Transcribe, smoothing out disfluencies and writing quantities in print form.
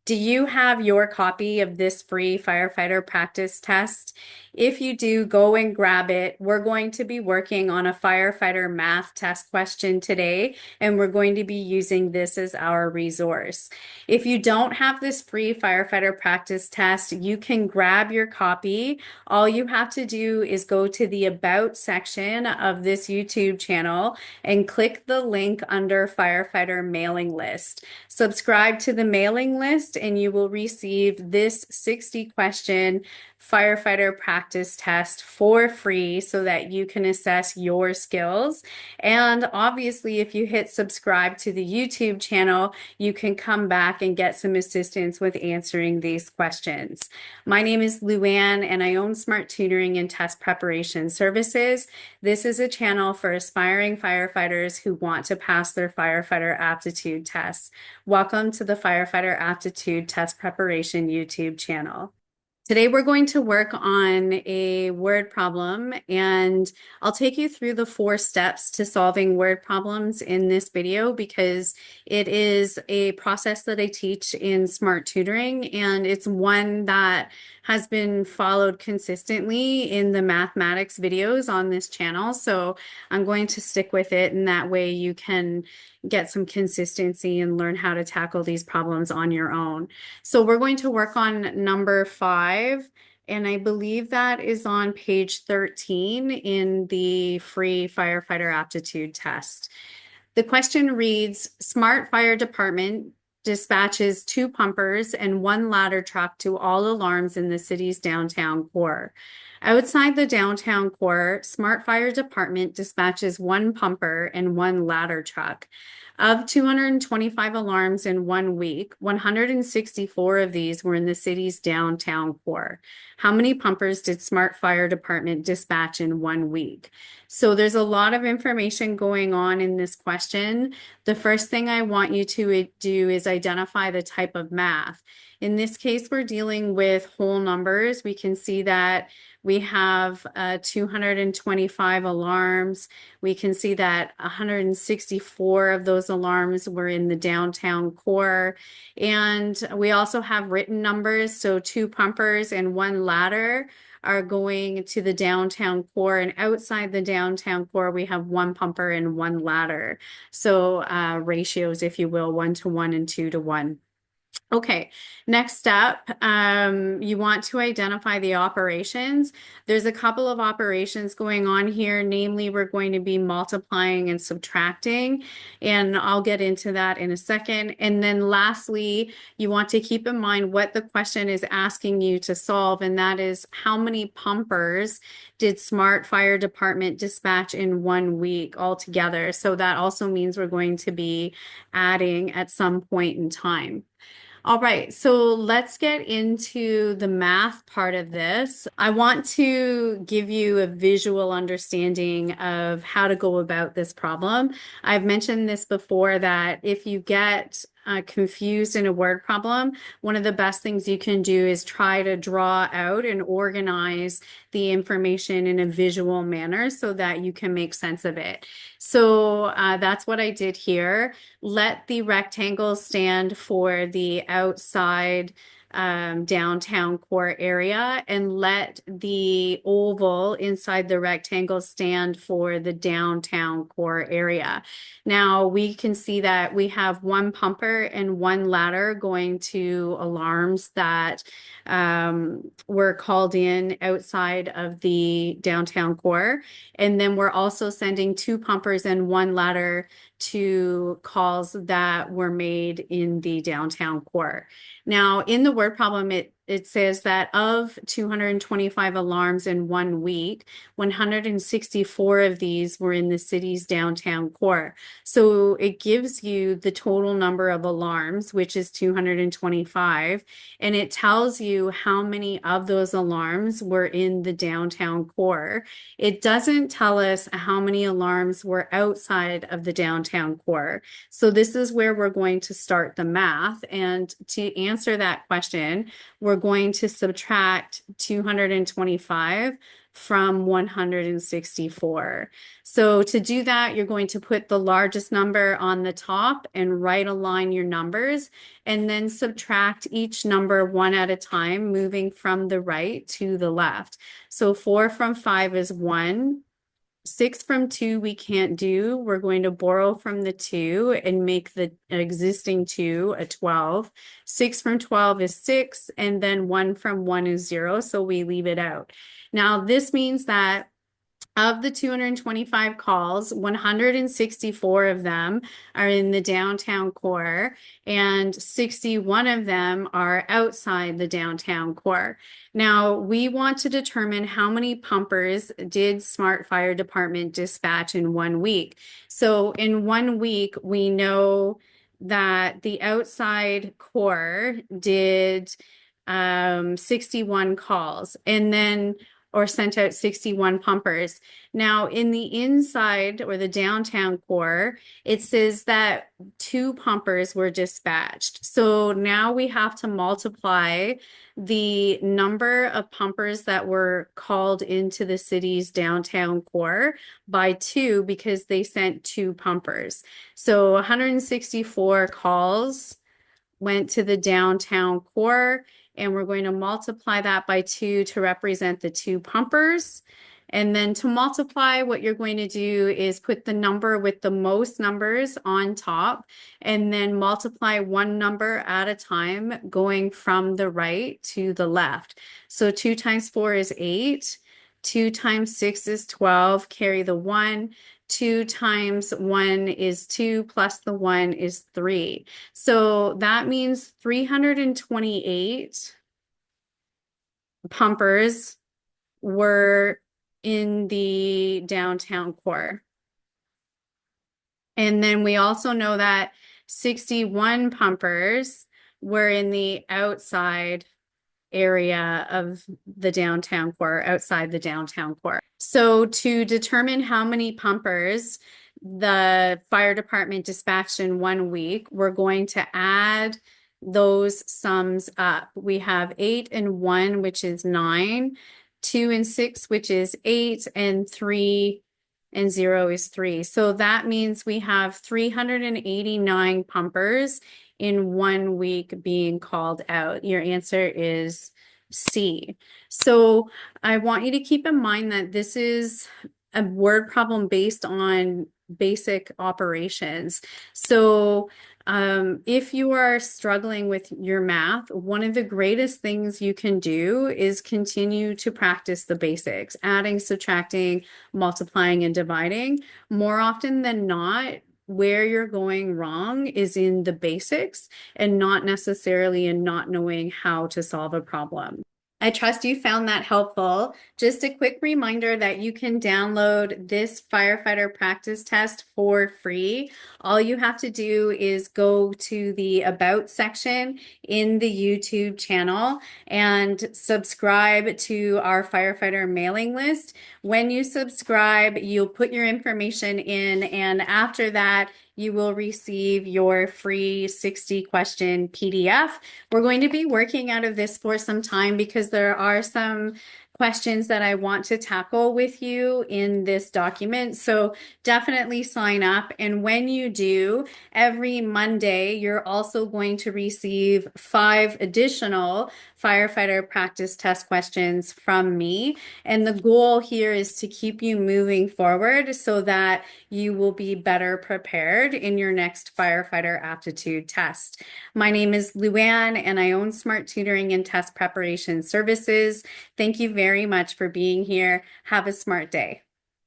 Do you have your copy of this free firefighter practice test? If you do, go and grab it. We're going to be working on a firefighter math test question today, and we're going to be using this as our resource. If you don't have this free firefighter practice test, you can grab your copy. All you have to do is go to the About section of this YouTube channel and click the link under Firefighter Mailing List. Subscribe to the mailing list and you will receive this 60 question firefighter practice test for free so that you can assess your skills. And obviously, if you hit subscribe to the YouTube channel, you can come back and get some assistance with answering these questions. My name is Luann and I own S.M.A.R.T Tutoring and Test Preparation Services. This is a channel for aspiring firefighters who want to pass their firefighter aptitude tests. Welcome to the Firefighter Aptitude Test Preparation YouTube channel. Today we're going to work on a word problem, and I'll take you through the 4 steps to solving word problems in this video because it is a process that I teach in S.M.A.R.T Tutoring, and it's one that has been followed consistently in the mathematics videos on this channel. So I'm going to stick with it, and that way you can get some consistency and learn how to tackle these problems on your own. So we're going to work on number 5, and I believe that is on page 13 in the free firefighter aptitude test. The question reads, S.M.A.R.T Fire Department dispatches 2 pumpers and 1 ladder truck to all alarms in the city's downtown core. Outside the downtown core, S.M.A.R.T Fire Department dispatches 1 pumper and 1 ladder truck. Of 225 alarms in 1 week, 164 of these were in the city's downtown core. How many pumpers did S.M.A.R.T Fire Department dispatch in 1 week? So there's a lot of information going on in this question. The first thing I want you to do is identify the type of math. In this case, we're dealing with whole numbers. We can see that we have 225 alarms. We can see that 164 of those alarms were in the downtown core. And we also have written numbers. So 2 pumpers and 1 ladder are going to the downtown core. And outside the downtown core, we have 1 pumper and 1 ladder. So ratios, if you will, 1 to 1 and 2 to 1. Okay, next step, you want to identify the operations. There's a couple of operations going on here. Namely, we're going to be multiplying and subtracting, and I'll get into that in a second. And then lastly, you want to keep in mind what the question is asking you to solve, and that is how many pumpers did S.M.A.R.T Fire Department dispatch in 1 week altogether? So that also means we're going to be adding at some point in time. All right, so let's get into the math part of this. I want to give you a visual understanding of how to go about this problem. I've mentioned this before that if you get confused in a word problem, one of the best things you can do is try to draw out and organize the information in a visual manner so that you can make sense of it. So that's what I did here. Let the rectangle stand for the outside downtown core area, and let the oval inside the rectangle stand for the downtown core area. Now we can see that we have 1 pumper and 1 ladder going to alarms that were called in outside of the downtown core. And then we're also sending 2 pumpers and 1 ladder to calls that were made in the downtown core. Now, in the word problem, it says that of 225 alarms in 1 week, 164 of these were in the city's downtown core. So it gives you the total number of alarms, which is 225, and it tells you how many of those alarms were in the downtown core. It doesn't tell us how many alarms were outside of the downtown core. So this is where we're going to start the math. And to answer that question, we're going to subtract 225 from 164. So to do that, you're going to put the largest number on the top and right align your numbers, and then subtract each number one at a time, moving from the right to the left. So 4 from 5 is 1. 6 from 2 we can't do. We're going to borrow from the 2 and make the existing 2 a 12. 6 from 12 is 6, and then 1 from 1 is 0, so we leave it out. Now, this means that of the 225 calls, 164 of them are in the downtown core, and 61 of them are outside the downtown core. Now, we want to determine how many pumpers did S.M.A.R.T Fire Department dispatch in 1 week. So in 1 week, we know that the outside core did 61 calls, and then or sent out 61 pumpers. Now, in the inside or the downtown core, it says that 2 pumpers were dispatched. So now we have to multiply the number of pumpers that were called into the city's downtown core by 2, because they sent 2 pumpers. So 164 calls went to the downtown core, and we're going to multiply that by 2 to represent the 2 pumpers. And then to multiply, what you're going to do is put the number with the most numbers on top, and then multiply one number at a time, going from the right to the left. So 2 times 4 is 8. 2 times 6 is 12, carry the 1. 2 times 1 is 2, plus the 1 is 3. So that means 328 pumpers were in the downtown core. And then we also know that 61 pumpers were in the outside area of the downtown core, outside the downtown core. So to determine how many pumpers the fire department dispatched in 1 week, we're going to add those sums up. We have 8 and 1, which is 9, 2 and 6, which is 8, and 3 and 0 is 3. So that means we have 389 pumpers in 1 week being called out. Your answer is C. So I want you to keep in mind that this is a word problem based on basic operations. So if you are struggling with your math, one of the greatest things you can do is continue to practice the basics, adding, subtracting, multiplying, and dividing. More often than not, where you're going wrong is in the basics and not necessarily in not knowing how to solve a problem. I trust you found that helpful. Just a quick reminder that you can download this firefighter practice test for free. All you have to do is go to the About section in the YouTube channel and subscribe to our firefighter mailing list. When you subscribe, you'll put your information in, and after that, you will receive your free 60-question PDF. We're going to be working out of this for some time because there are some questions that I want to tackle with you in this document. So definitely sign up. And when you do, every Monday, you're also going to receive 5 additional firefighter practice test questions from me. And the goal here is to keep you moving forward so that you will be better prepared in your next firefighter aptitude test. My name is Luann, and I own S.M.A.R.T Tutoring and Test Preparation Services. Thank you very much for being here. Have a smart day.